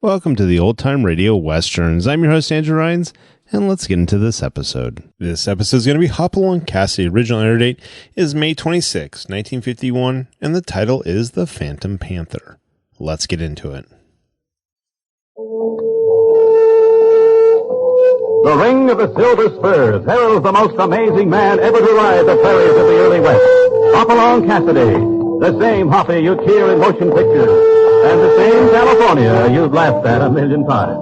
Welcome to the Old Time Radio Westerns. I'm your host, Andrew Rhynes, and let's get into this episode. This episode is going to be Hopalong Cassidy. Original air date is May 26, 1951, and the title is The Phantom Panther. Let's get into it. The ring of the silver spurs heralds the most amazing man ever to ride the prairies of the early West. Hopalong Cassidy, the same Hoppy you'd hear in motion pictures, and the same California you've laughed at a million times.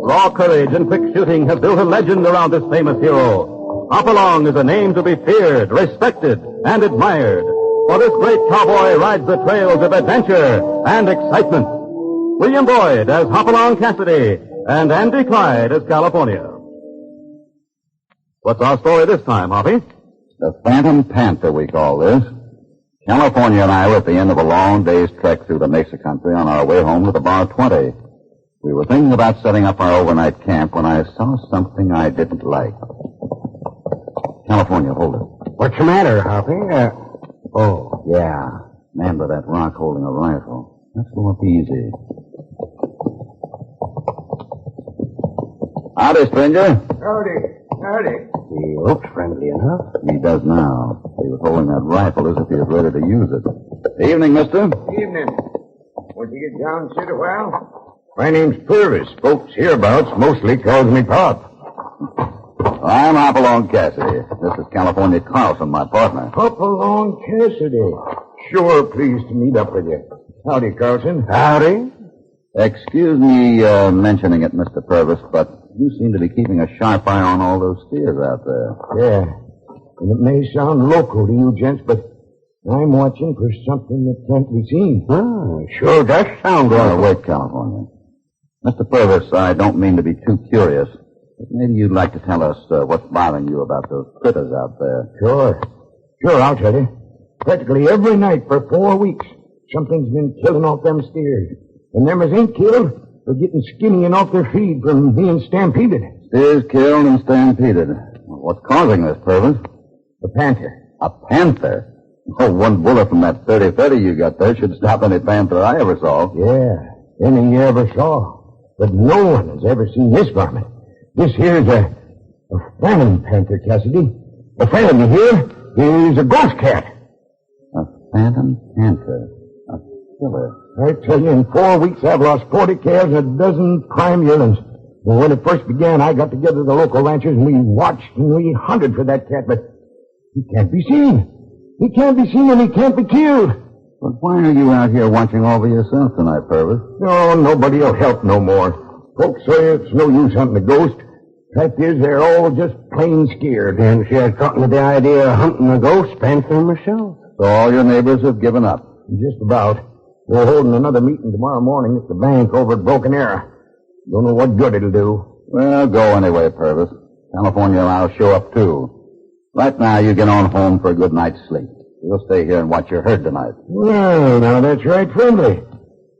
Raw courage and quick shooting have built a legend around this famous hero. Hopalong is a name to be feared, respected, and admired. For this great cowboy rides the trails of adventure and excitement. William Boyd as Hopalong Cassidy, and Andy Clyde as California. What's our story this time, Hoppy? The Phantom Panther, we call this. California and I were at the end of a long day's trek through the Mesa country on our way home to the Bar 20. We were thinking about setting up our overnight camp when I saw something I didn't like. California, hold it. What's the matter, Hoppy? Oh, yeah. Man by that rock holding a rifle. Let's go up easy. Howdy, stranger. Howdy. He looks friendly enough. He does now. He was holding that rifle as if he was ready to use it. Evening, mister. Evening. Won't you get down and sit a while? My name's Purvis. Folks hereabouts mostly calls me Pop. I'm Hopalong Cassidy. This is California Carlson, my partner. Hopalong Cassidy. Sure pleased to meet up with you. Howdy, Carlson. Howdy. Excuse me mentioning it, Mr. Purvis, but you seem to be keeping a sharp eye on all those steers out there. Yeah. And it may sound local to you gents, but I'm watching for something that can't be seen. Sure does sound local. Wait, California. Mr. Purvis, I don't mean to be too curious, but maybe you'd like to tell us what's bothering you about those critters out there. Sure, I'll tell you. Practically every night for 4 weeks, something's been killing off them steers. And them as ain't killed are getting skinny and off their feed from being stampeded. Steers killed and stampeded. What's causing this, Purvis? A panther. A panther? Oh, one bullet from that 30-30 you got there should stop any panther I ever saw. Yeah, any you ever saw. But no one has ever seen this varmint. This here's a phantom panther, Cassidy. A phantom, you hear? He's a ghost cat. A phantom panther. A killer. I tell you, in 4 weeks I've lost 40 calves and a dozen prime yearlings. And when it first began, I got together the local ranchers and we watched and we hunted for that cat, but he can't be seen. He can't be seen and he can't be killed. But why are you out here watching over yourself tonight, Purvis? No, nobody will help no more. Folks say it's no use hunting a ghost. Fact is, they're all just plain scared. And she had caught me the idea of hunting a ghost, Panther myself. So all your neighbors have given up? Just about. We're holding another meeting tomorrow morning at the bank over at Broken Arrow. Don't know what good it'll do. Well, go anyway, Purvis. California and I'll show up, too. Right now, you get on home for a good night's sleep. You'll stay here and watch your herd tonight. Well, now that's right friendly.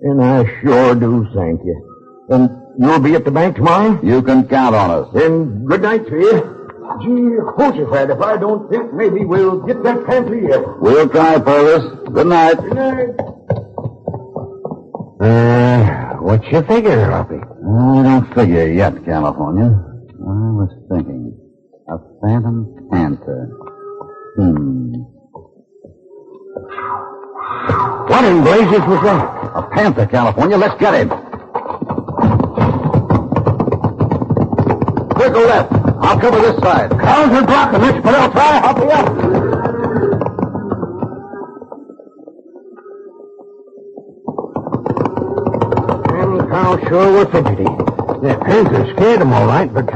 And I sure do thank you. And you'll be at the bank tomorrow? You can count on us. Then good night to you. Gee, Josephat, if I don't think maybe we'll get that panther yet. We'll try, Purvis. Good night. Good night. What's your figure, Hoppy? I don't figure yet, California. I was thinking. A phantom panther. What in blazes was that? A panther, California. Let's get him. Quick, go left. I'll cover this side. Carlson block the next, but I'll try. Hoppy up. Carl sure was fidgety. The panther scared him all right, but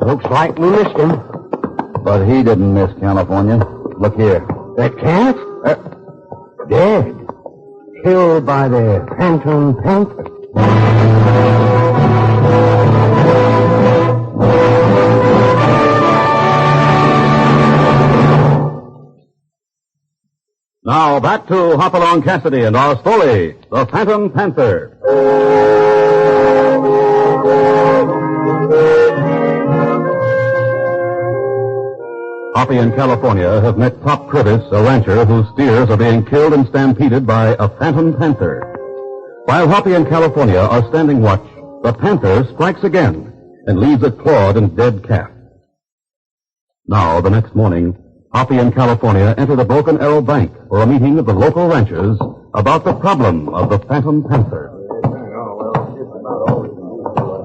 looks like we missed him. But he didn't miss, California. Look here. That cat? Dead. Killed by the Phantom Panther. Now back to Hopalong Cassidy and our story, The Phantom Panther. Hoppy in California have met Pop Curtis, a rancher whose steers are being killed and stampeded by a phantom panther. While Hoppy and California are standing watch, the Panther strikes again and leaves a clawed and dead calf. Now, the next morning, Hoppy and California enter the Broken Arrow Bank for a meeting of the local ranchers about the problem of the Phantom Panther.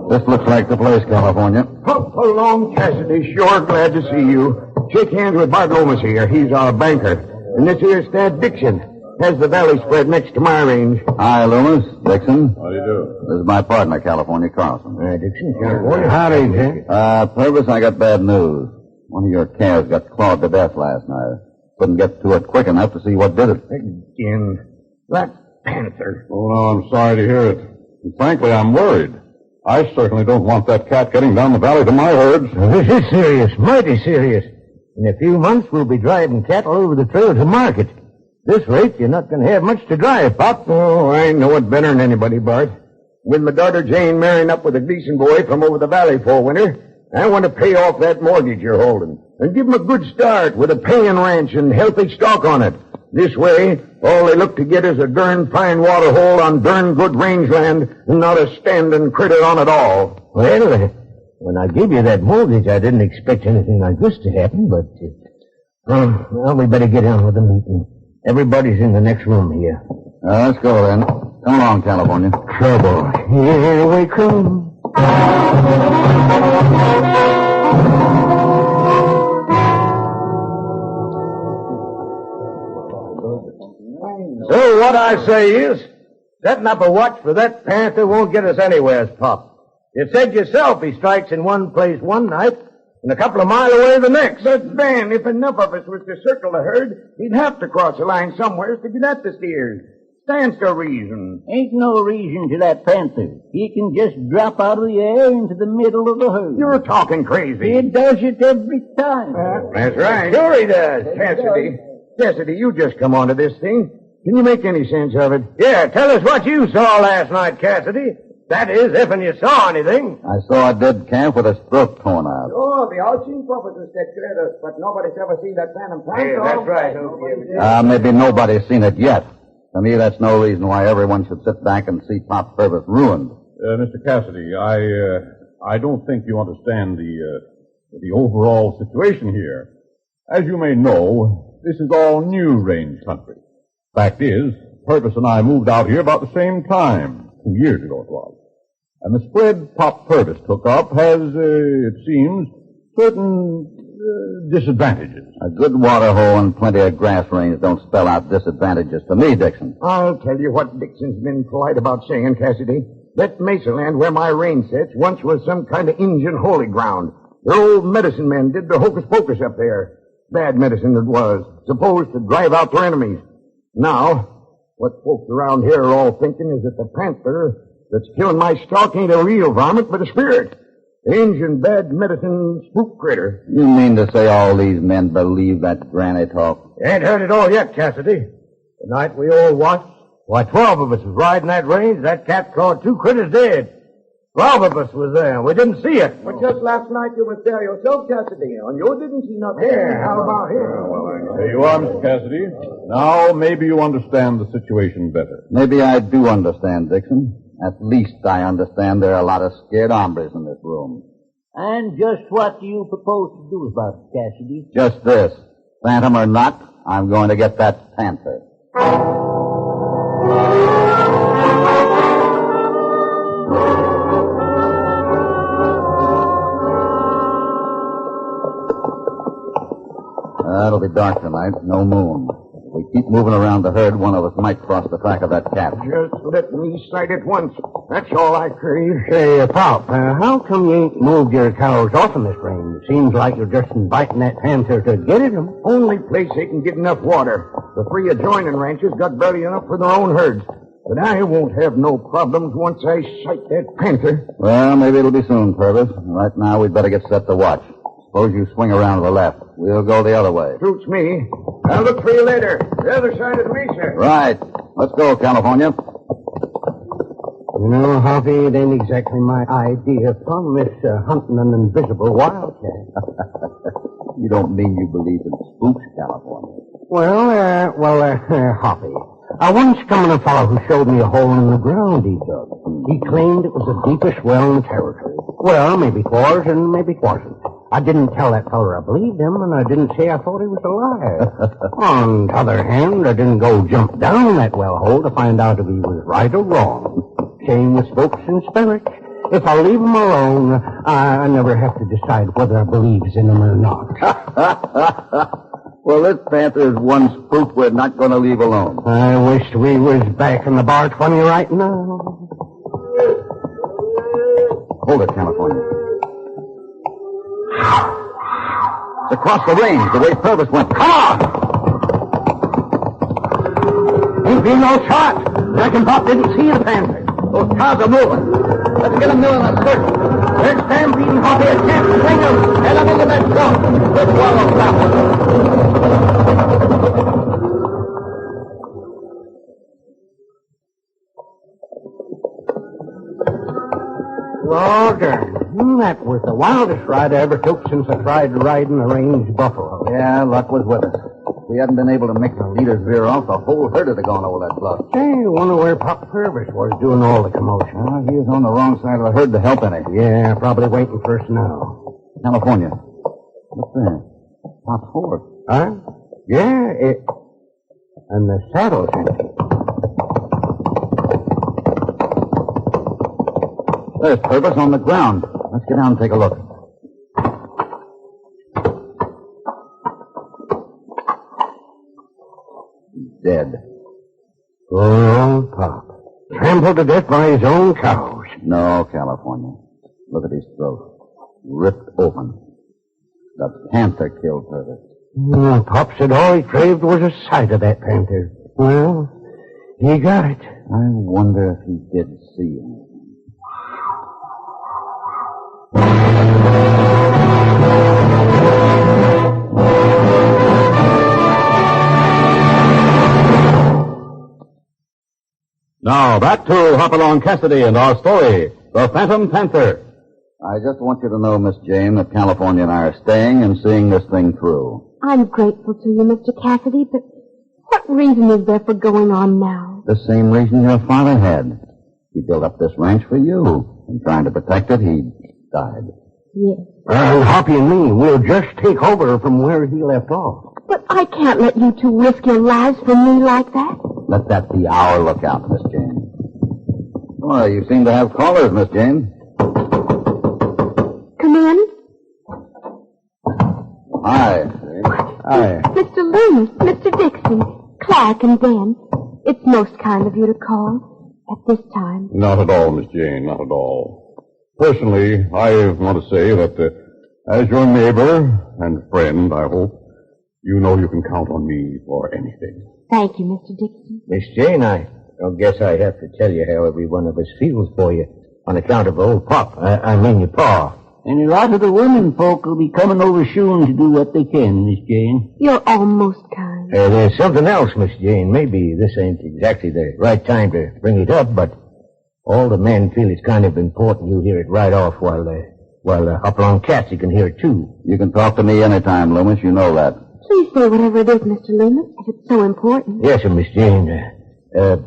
This looks like the place, California. Hopalong Cassidy, sure glad to see you. Shake hands with Bart Lomas here. He's our banker. And this here's Stan Dixon. Has the valley spread next to my range. Hi, Loomis. Dixon. How do you do? This is my partner, California, Carlson. Dixon, California. Howdy, Jim. Purvis, I got bad news. One of your calves got clawed to death last night. Couldn't get to it quick enough to see what did it. Again. That Panther. Oh, no, I'm sorry to hear it. And frankly, I'm worried. I certainly don't want that cat getting down the valley to my herds. This is serious, mighty serious. In a few months, we'll be driving cattle over the trail to market. This rate, you're not going to have much to drive, Pop. Oh, I know it better than anybody, Bart. With my daughter Jane marrying up with a Gleason boy from over the valley for winter, I want to pay off that mortgage you're holding and give them a good start with a paying ranch and healthy stock on it. This way, all they look to get is a darn fine water hole on darn good rangeland and not a standing critter on it all. Well, when I gave you that mortgage, I didn't expect anything like this to happen, but, well, we better get on with the meeting. Everybody's in the next room here. Let's go then. Come along, California. Trouble. Here we come. So what I say is, setting up a watch for that Panther won't get us anywhere, Pop. You said yourself he strikes in one place one night and a couple of miles away the next. But then, if enough of us was to circle the herd, he'd have to cross the line somewhere to get at the steers. Stands to reason. Ain't no reason to that Panther. He can just drop out of the air into the middle of the herd. You're talking crazy. He does it every time. That's right. Sure he does. Cassidy, you just come onto this thing. Can you make any sense of it? Yeah, tell us what you saw last night, Cassidy. That is, if and you saw anything. I saw a dead calf with his throat torn out. Oh, the all seen prophecies that created, but nobody's ever seen that Phantom Panther. Yeah, that's right. Maybe nobody's seen it yet. To me, that's no reason why everyone should sit back and see Pop Purvis ruined. Mr. Cassidy, I don't think you understand the overall situation here. As you may know, this is all new range country. Fact is, Purvis and I moved out here about the same time, 2 years ago it was. And the spread Pop Purvis took up has, it seems, certain disadvantages. A good water hole and plenty of grass range don't spell out disadvantages to me, Dixon. I'll tell you what Dixon's been polite about saying, Cassidy. That mesa land where my range sits once was some kind of Indian holy ground. The old medicine men did the hocus pocus up there. Bad medicine it was, supposed to drive out their enemies. Now, what folks around here are all thinking is that the Panther that's killing my stock ain't a real varmint, but a spirit. The Indian bad medicine spook critter. You mean to say all these men believe that granny talk? You ain't heard it all yet, Cassidy. The night we all watched, why, 12 of us was riding that range. That cat clawed 2 critters dead. 12 of us was there. We didn't see it. But just last night you was there yourself, Cassidy, and you didn't see nothing. Yeah, how about here? There you are, Mr. Cassidy. Now maybe you understand the situation better. Maybe I do understand, Dixon. At least I understand there are a lot of scared hombres in this room. And just what do you propose to do about it, Cassidy? Just this. Phantom or not, I'm going to get that Panther. It'll be dark tonight. No moon. If we keep moving around the herd, one of us might cross the track of that cat. Just let me sight it once. That's all I crave. Say, Pop, how come you ain't moved your cows off in this range? Seems like you're just inviting that Panther to get at them. Only place they can get enough water. The 3 adjoining ranches got barely enough for their own herds. But I won't have no problems once I sight that Panther. Well, maybe it'll be soon, Purvis. Right now, we'd better get set to watch. Suppose you swing around to the left. We'll go the other way. Suits me. I'll look for you later. The other side of the mesa. Right. Let's go, California. You know, Hoppy, it ain't exactly my idea of fun, this hunting an invisible wildcat. You don't mean you believe in spooks, California? Well, Hoppy, I once come on a fellow who showed me a hole in the ground he dug. He claimed it was the deepest well in the territory. Well, maybe 'twas and maybe 'twasn't. I didn't tell that feller I believed him, and I didn't say I thought he was alive. On the other hand, I didn't go jump down in that well hole to find out if he was right or wrong. Same with folks in spirits. If I leave him alone, I never have to decide whether I believes in him or not. Well, this Panther is one spook we're not going to leave alone. I wish we was back in the bar 20 right now. Hold it, California. It's across the range, the way Purvis went. Come on! Ain't been no shot. Jack and Pop didn't see the Panther. Those cars are moving. Let's get them doing a circle. They're stampeding Hoppy and can't swing them. Get them into that trunk. Let's follow that one. Lord, that was the wildest ride I ever took since I tried riding a range buffalo. Yeah, luck was with us. If we hadn't been able to make the leaders veer off, the whole herd would have gone over that bluff. Hey, wonder where Pop Purvis was doing all the commotion. Well, he was on the wrong side of the herd to help any. Yeah, probably waiting for us now. California. What's that? Pop's horse. Huh? Yeah, and the saddle's empty. There's Purvis on the ground. Let's get down and take a look. He's dead. Oh, Pop. Trampled to death by his own cows. No, California. Look at his throat. Ripped open. The Panther killed Purvis. Oh, Pop said all he craved was a sight of that Panther. Well, he got it. I wonder if he did see him. Now, back to Hopalong Cassidy and our story, The Phantom Panther. I just want you to know, Miss Jane, that California and I are staying and seeing this thing through. I'm grateful to you, Mr. Cassidy, but what reason is there for going on now? The same reason your father had. He built up this ranch for you. And trying to protect it, he died. Yes. Well, Hoppy and me, we'll just take over from where he left off. But I can't let you two risk your lives for me like that. Let that be our lookout, Miss Jane. Well, you seem to have callers, Miss Jane. Come in. Hi. Hi. Mr. Loomis, Mr. Dixon, Clark and Ben. It's most kind of you to call at this time. Not at all, Miss Jane, not at all. Personally, I want to say that as your neighbor and friend, I hope, you know you can count on me for anything. Thank you, Mr. Dixon. Miss Jane, I don't guess I have to tell you how every one of us feels for you on account of old Pop. I mean your pa. And a lot of the women folk will be coming over soon to do what they can, Miss Jane. You're almost kind. There's something else, Miss Jane. Maybe this ain't exactly the right time to bring it up, but all the men feel it's kind of important you hear it right off while Hopalong Cassidy can hear it, too. You can talk to me anytime, Loomis. You know that. Please say whatever it is, Mr. Loomis, if it's so important. Yes, sir, Miss Jane. Your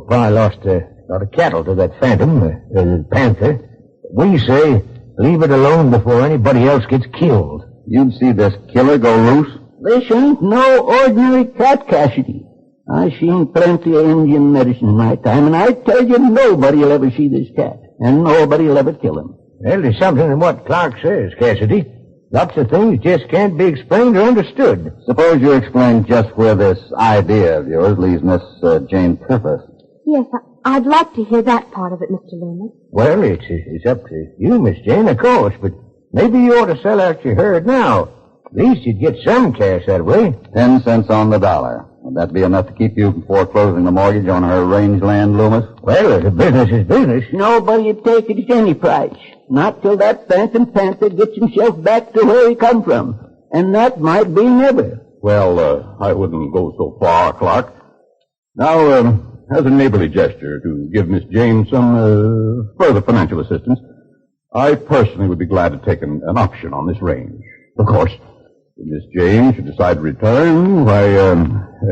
pa lost a lot of cattle to that Phantom, Panther. We say, leave it alone before anybody else gets killed. You'd see this killer go loose? This ain't no ordinary cat, Cassidy. I seen plenty of Indian medicine in my time, and I tell you nobody'll ever see this cat, and nobody'll ever kill him. Well, there's something in what Clark says, Cassidy. Lots of things just can't be explained or understood. Suppose you explain just where this idea of yours leaves Miss Jane Purvis. Yes, I'd like to hear that part of it, Mr. Loomis. Well, it's up to you, Miss Jane, of course, but maybe you ought to sell out your herd now. At least you'd get some cash that way. 10 cents on the dollar. Would that be enough to keep you from foreclosing the mortgage on her range land, Loomis? Well, the business is business. Nobody'd take it at any price. Not till that Phantom Panther gets himself back to where he come from. And that might be never. Well, I wouldn't go so far, Clark. Now, as a neighborly gesture to give Miss Jane some further financial assistance, I personally would be glad to take an option on this range. Of course, if Miss Jane should decide to return, why,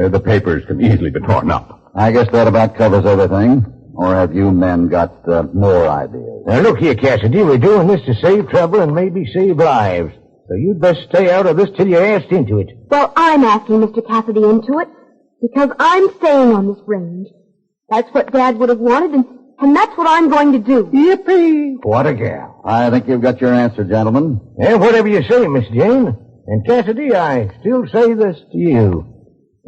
the papers can easily be torn up. I guess that about covers everything. Or have you men got more ideas? Now, look here, Cassidy. We're doing this to save trouble and maybe save lives. So you'd best stay out of this till you're asked into it. Well, I'm asking Mr. Cassidy into it because I'm staying on this range. That's what Dad would have wanted, and that's what I'm going to do. Yippee! What a gal. I think you've got your answer, gentlemen. Yeah, whatever you say, Miss Jane. And Cassidy, I still say this to you.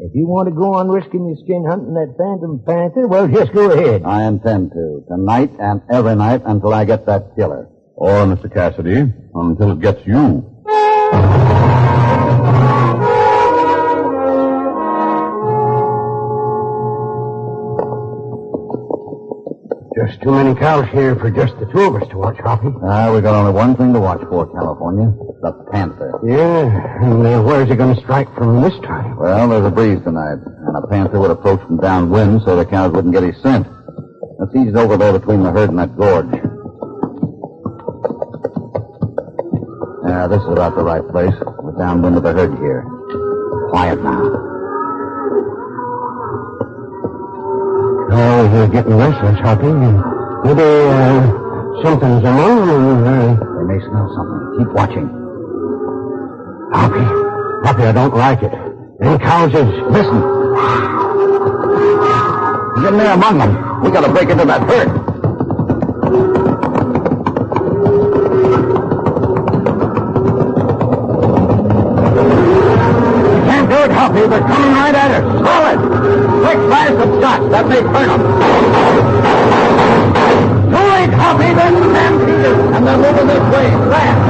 If you want to go on risking your skin hunting that phantom panther, well, just go ahead. I intend to. Tonight and every night until I get that killer. Or, Mr. Cassidy, until it gets you. Just too many cows here for just the two of us to watch, Hoppy. We got only one thing to watch for, California. The Panther. Yeah, and where's it going to strike from this time? Well, there's a breeze tonight, and a Panther would approach from downwind so the cows wouldn't get his scent. Let's ease over there between the herd and that gorge. Yeah, this is about the right place. We're downwind of the herd here. Quiet now. Oh, you're getting restless, Hoppy. Maybe, something's among them. They may smell something. Keep watching. Hoppy, I don't like it. Them cows is... Listen. He's in there among them. We gotta break into that herd. Can't do it, Hoppy. They're coming right at us. Slow it. Quick, fire some shots. That may burn them. Too late, Hoppy. They're stampeded. And they're moving this way. Fast.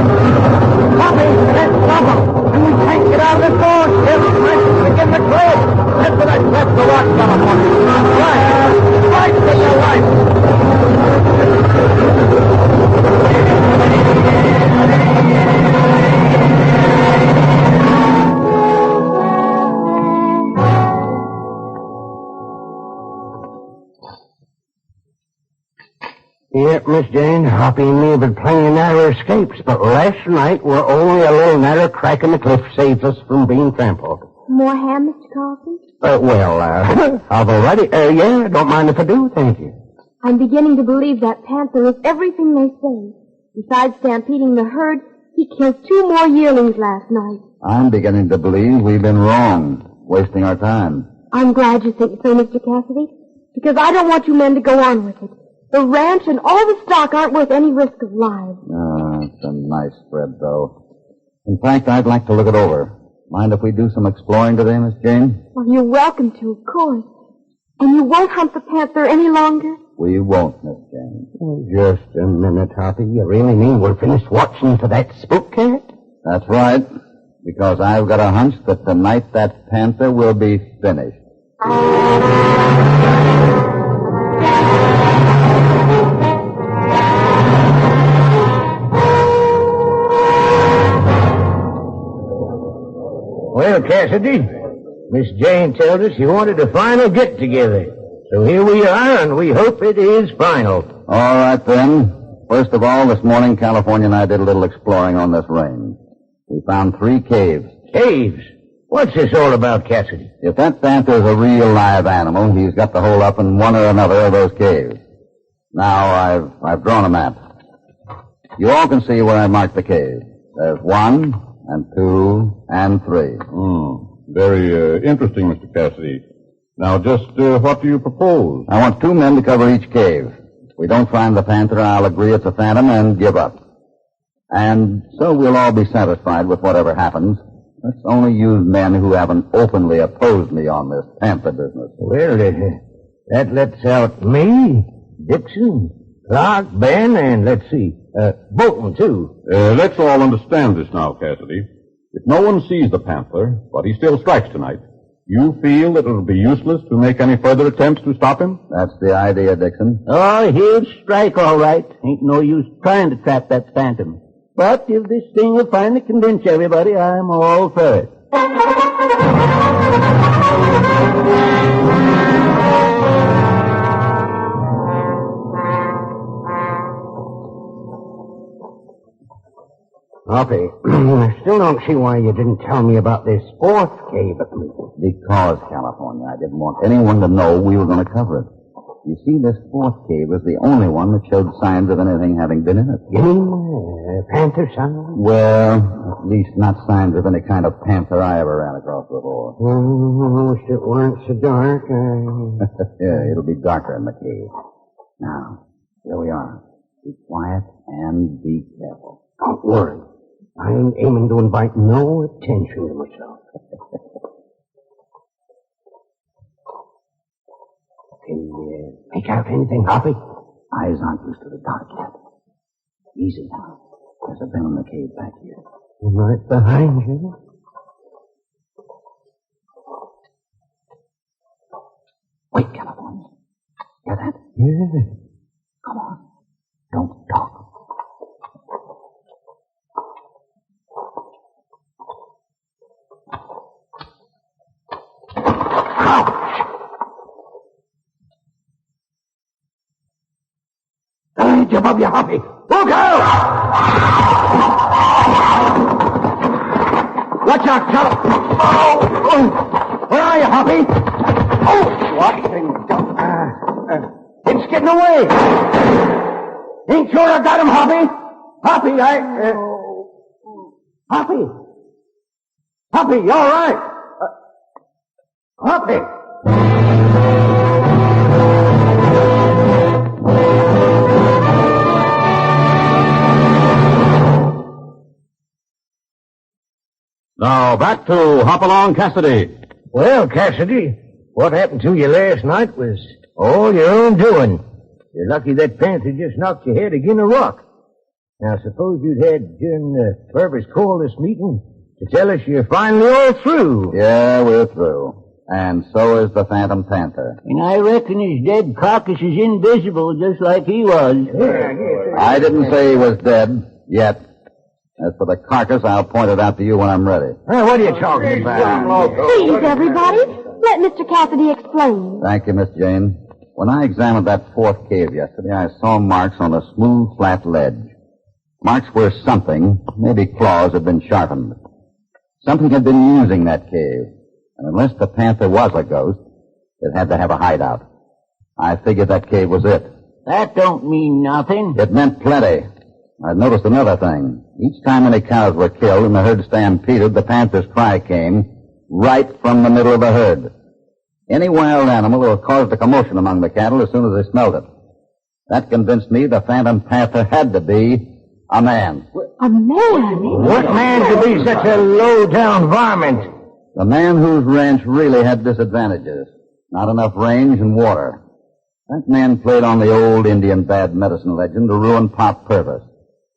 Hoppy, let's stop them. And we can't get out of this gorge. Let's begin the close. That's what I left the watch California. Right for your life. Yep, Miss Jane, Hoppy and me have been plenty narrow escapes, but last night we're only a little narrow crack in the cliff saves us from being trampled. More ham, Mr. Carlson? I've already, yeah, don't mind if I do, thank you. I'm beginning to believe that Panther is everything they say. Besides stampeding the herd, he killed 2 more yearlings last night. I'm beginning to believe we've been wrong, wasting our time. I'm glad you think so, Mr. Cassidy, because I don't want you men to go on with it. The ranch and all the stock aren't worth any risk of lives. It's a nice spread, though. In fact, I'd like to look it over. Mind if we do some exploring today, Miss Jane? Well, you're welcome to, of course. And you won't hunt the Panther any longer? We won't, Miss Jane. Just a minute, Hoppy. You really mean we're finished watching for that spook cat? That's right. Because I've got a hunch that tonight that Panther will be finished. Well, Cassidy, Miss Jane told us you wanted a final get-together. So here we are, and we hope it is final. All right, then. First of all, this morning, California and I did a little exploring on this range. We found 3 caves. Caves? What's this all about, Cassidy? If that Panther's a real live animal, he's got to hole up in one or another of those caves. Now, I've drawn a map. You all can see where I marked the caves. There's 1, and 2, and 3. Very interesting, Mr. Cassidy. Now, just what do you propose? I want 2 men to cover each cave. If we don't find the Panther, I'll agree it's a phantom and give up. And so we'll all be satisfied with whatever happens. Let's only use men who haven't openly opposed me on this Panther business. Well, that lets out me, Dixon, Clark, Ben, and let's see, Bolton, too. Let's all understand this now, Cassidy. If no one sees the Panther, but he still strikes tonight, you feel that it'll be useless to make any further attempts to stop him? That's the idea, Dixon. Oh, he'll strike all right. Ain't no use trying to trap that phantom. But if this thing will finally convince everybody, I'm all for it. Hoppy, I still don't see why you didn't tell me about this 4th cave at least. Because, California, I didn't want anyone to know we were going to cover it. You see, this fourth cave was the only one that showed signs of anything having been in it. You mean Panther, son? Well, at least not signs of any kind of panther I ever ran across before. Oh, wish it weren't so dark. Yeah, it'll be darker in the cave. Now, here we are. Be quiet and be careful. Don't worry. I ain't aiming to invite no attention to myself. Can you make out anything, Hoppy? Eyes aren't used to the dark yet. Easy now. There's a bell in the cave back here. Right behind you. Wait, California. Hear that? Yeah. Come on. Don't talk. Right above you, Hoppy. Look out! Watch out, California. Oh! Where are you, Hoppy? Oh! What in God? It's getting away. Ain't sure I got him, Hoppy. Hoppy, Hoppy. Hoppy, you all right? Hoppy. Now, back to Hopalong Cassidy. Well, Cassidy, what happened to you last night was all your own doing. You're lucky that Panther just knocked your head against a rock. Now, suppose you'd had Purvis call this meeting to tell us you're finally all through. Yeah, we're through. And so is the Phantom Panther. And I reckon his dead carcass is invisible, just like he was. I didn't say he was dead yet. As for the carcass, I'll point it out to you when I'm ready. What are you talking about? Please, everybody, let Mr. Cassidy explain. Thank you, Miss Jane. When I examined that fourth cave yesterday, I saw marks on a smooth, flat ledge. Marks where something, maybe claws, had been sharpened. Something had been using that cave. And unless the Panther was a ghost, it had to have a hideout. I figured that cave was it. That don't mean nothing. It meant plenty. I noticed another thing. Each time any cows were killed and the herd stampeded, the Panther's cry came right from the middle of the herd. Any wild animal would have caused a commotion among the cattle as soon as they smelled it. That convinced me the Phantom Panther had to be a man. A man? What man could be such a low-down varmint? The man whose ranch really had disadvantages. Not enough range and water. That man played on the old Indian bad medicine legend to ruin Pop Purvis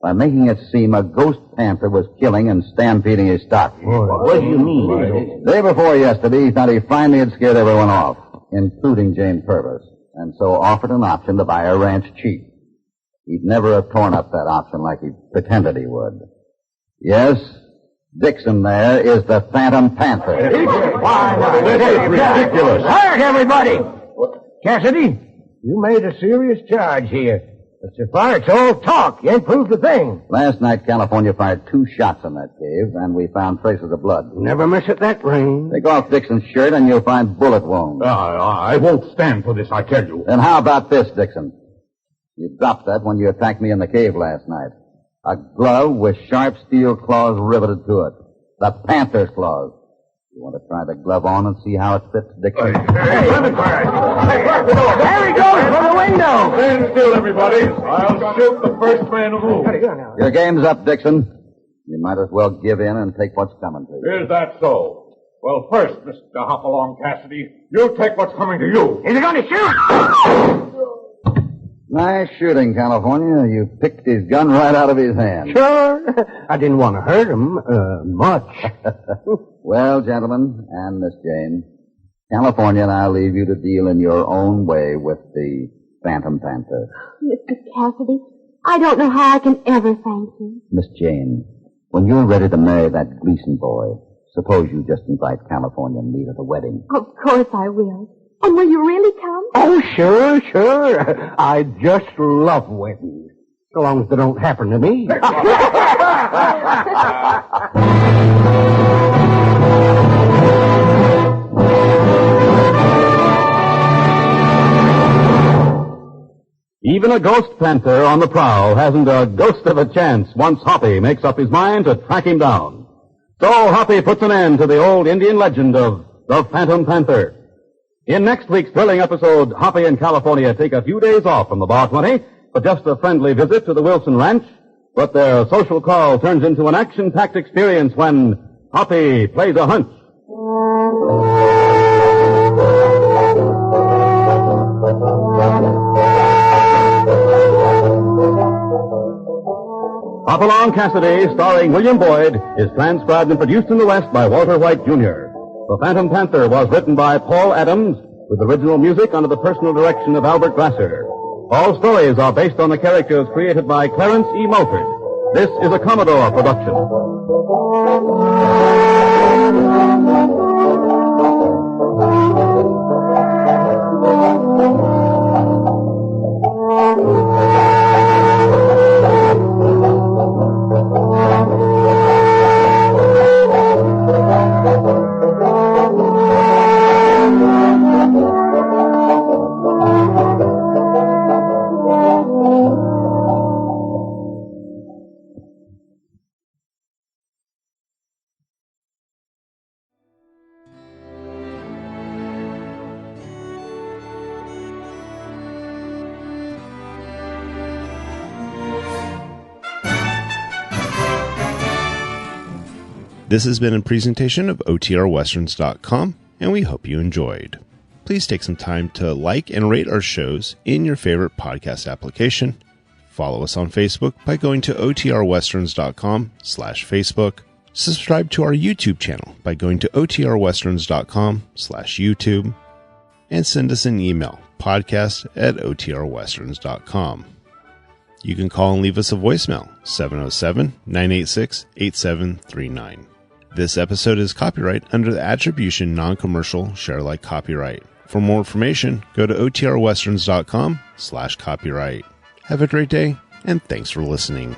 by making it seem a ghost panther was killing and stampeding his stock. What do you mean? Day before yesterday, he thought he finally had scared everyone off, including Jane Purvis, and so offered an option to buy her ranch cheap. He'd never have torn up that option like he pretended he would. Yes, Dixon there is the Phantom Panther. This is ridiculous. Quiet, everybody! Cassidy, you made a serious charge here. But so far, it's all talk. You ain't proved a thing. Last night, California fired 2 shots in that cave, and we found traces of blood. Never miss at that range. Take off Dixon's shirt, and you'll find bullet wounds. I won't stand for this, I tell you. Then how about this, Dixon? You dropped that when you attacked me in the cave last night. A glove with sharp steel claws riveted to it. The Panther's claws. You want to try the glove on and see how it fits, Dixon? Hey, let me try it. There he goes from the window. Stand still, everybody. I'll shoot the first man who moves. Your game's up, Dixon. You might as well give in and take what's coming to you. Is that so? Well, first, Mr. Hopalong Cassidy, you take what's coming to you. Is he going to shoot? Nice shooting, California. You picked his gun right out of his hand. Sure. I didn't want to hurt him much. Well, gentlemen, and Miss Jane, California and I'll leave you to deal in your own way with the Phantom Panther. Mr. Cassidy, I don't know how I can ever thank you. Miss Jane, when you're ready to marry that Gleason boy, suppose you just invite California and me to the wedding. Of course I will. And will you really come? Oh, sure. I just love weddings. So long as they don't happen to me. Even a ghost panther on the prowl hasn't a ghost of a chance once Hoppy makes up his mind to track him down. So Hoppy puts an end to the old Indian legend of the Phantom Panther. In next week's thrilling episode, Hoppy and California take a few days off from the Bar 20 for just a friendly visit to the Wilson Ranch, but their social call turns into an action-packed experience when Hoppy plays a hunch. Hopalong Cassidy, starring William Boyd, is transcribed and produced in the West by Walter White, Jr. The Phantom Panther was written by Paul Adams, with original music under the personal direction of Albert Glaser. All stories are based on the characters created by Clarence Mulford. This is a Commodore production. This has been a presentation of OTRWesterns.com, and we hope you enjoyed. Please take some time to like and rate our shows in your favorite podcast application. Follow us on Facebook by going to OTRWesterns.com/Facebook. Subscribe to our YouTube channel by going to OTRWesterns.com/YouTube. And send us an email, podcast@OTRWesterns.com. You can call and leave us a voicemail, 707-986-8739. This episode is copyright under the Attribution Non-Commercial Share Alike Copyright. For more information, go to OTRWesterns.com/copyright. Have a great day, and thanks for listening.